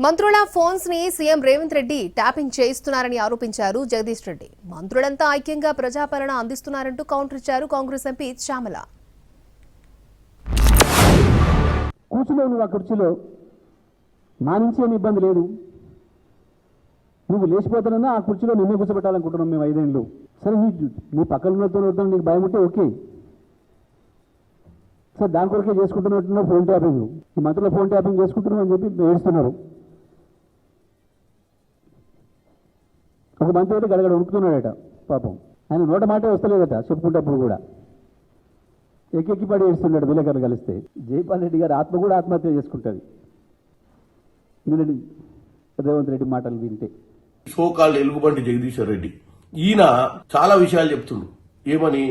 మంత్రుల ఫోన్స్ ని CM Revanth Reddy tapping చేయిస్తున్నారని ఆరోపించారు జగదీష్ రెడ్డి. మంత్రులంతా ఐక్యంగా ప్రజాపాలన అందిస్తున్నారంటూ కౌంటర్ ఇచ్చారు కాంగ్రెస్ ఎంపీ శ్యామల. కూర్చున్నావు నువ్వు ఆ కుర్చీలో, నా నుంచి ఏమి ఇబ్బంది లేదు. నువ్వు లేచిపోతానన్నా ఆ కుర్చీలో నిన్నే కూర్చోబెట్టాలనుకుంటున్నాం మేము 5 ఏళ్ళు. సరే నీ పక్కన ఉన్నతో నీకు భయం ఉంటే ఓకే, సరే దాని కొరకే చేసుకుంటున్నట్టున్నా ఫోన్ ట్యాపింగ్. ఈ మంత్రుల ఫోన్ ట్యాపింగ్ చేసుకుంటున్నాం అని చెప్పి ఏడుస్తున్నారు. ఒక మంత్రి అయితే గడగడ ఉడుకుతున్నాడట పాపం. ఆయన నోట మాటే వస్తలేదట చెప్పుకుంటప్పుడు కూడా. ఎక్కిపడి ఏడుస్తున్నాడు విలేకరులు కలిస్తే. జైపాల్ రెడ్డి గారు ఆత్మ కూడా ఆత్మహత్య చేసుకుంటుంది రేవంత్ రెడ్డి మాటలు వింటే. సోకాల్డ్ ఎలుగుబంటి జగదీశ్వర్ రెడ్డి ఈయన చాలా విషయాలు చెప్తుండు. ఏమని?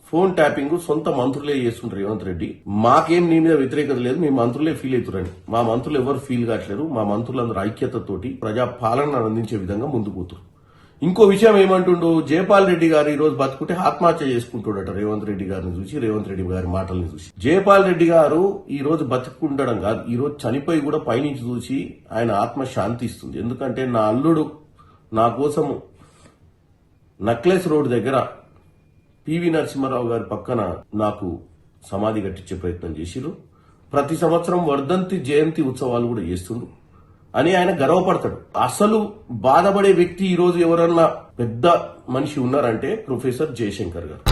ఫోన్ ట్యాపింగ్ సొంత మంత్రులే చేస్తుంటారు రేవంత్ రెడ్డి. మాకేం నీ మీద వ్యతిరేకత లేదు, మీ మంత్రులే ఫీల్ అవుతారని. మా మంత్రులు ఎవరు ఫీల్ కావట్లేరు. మా మంత్రులందరూ ఐక్యతతోటి ప్రజా పాలన అందించే విధంగా ముందుకు పోతారు. ఇంకో విషయం ఏమంటుండు, జైపాల్ రెడ్డి గారు ఈ రోజు బతుకుంటే ఆత్మహత్య చేసుకుంటాడట రేవంత్ రెడ్డి గారిని చూసి, రేవంత్ రెడ్డి గారి మాటల్ని చూసి. జైపాల్ రెడ్డి గారు ఈ రోజు బతుకుండడం కాదు, ఈ రోజు చనిపోయి కూడా పైనుంచి చూసి ఆయన ఆత్మ శాంతి ఇస్తుంది. ఎందుకంటే నా అల్లుడు నా కోసం నక్లెస్ రోడ్ దగ్గర పివి నరసింహారావు గారి పక్కన నాకు సమాధి కట్టించే ప్రయత్నం చేసిరు. ప్రతి సంవత్సరం వర్ధంతి జయంతి ఉత్సవాలు కూడా చేస్తుండ్రు అని ఆయన గర్వపడతాడు. అసలు బాధపడే వ్యక్తి ఈ రోజు ఎవరన్నా పెద్ద మనిషి ఉన్నారంటే ప్రొఫెసర్ జయశంకర్ గారు.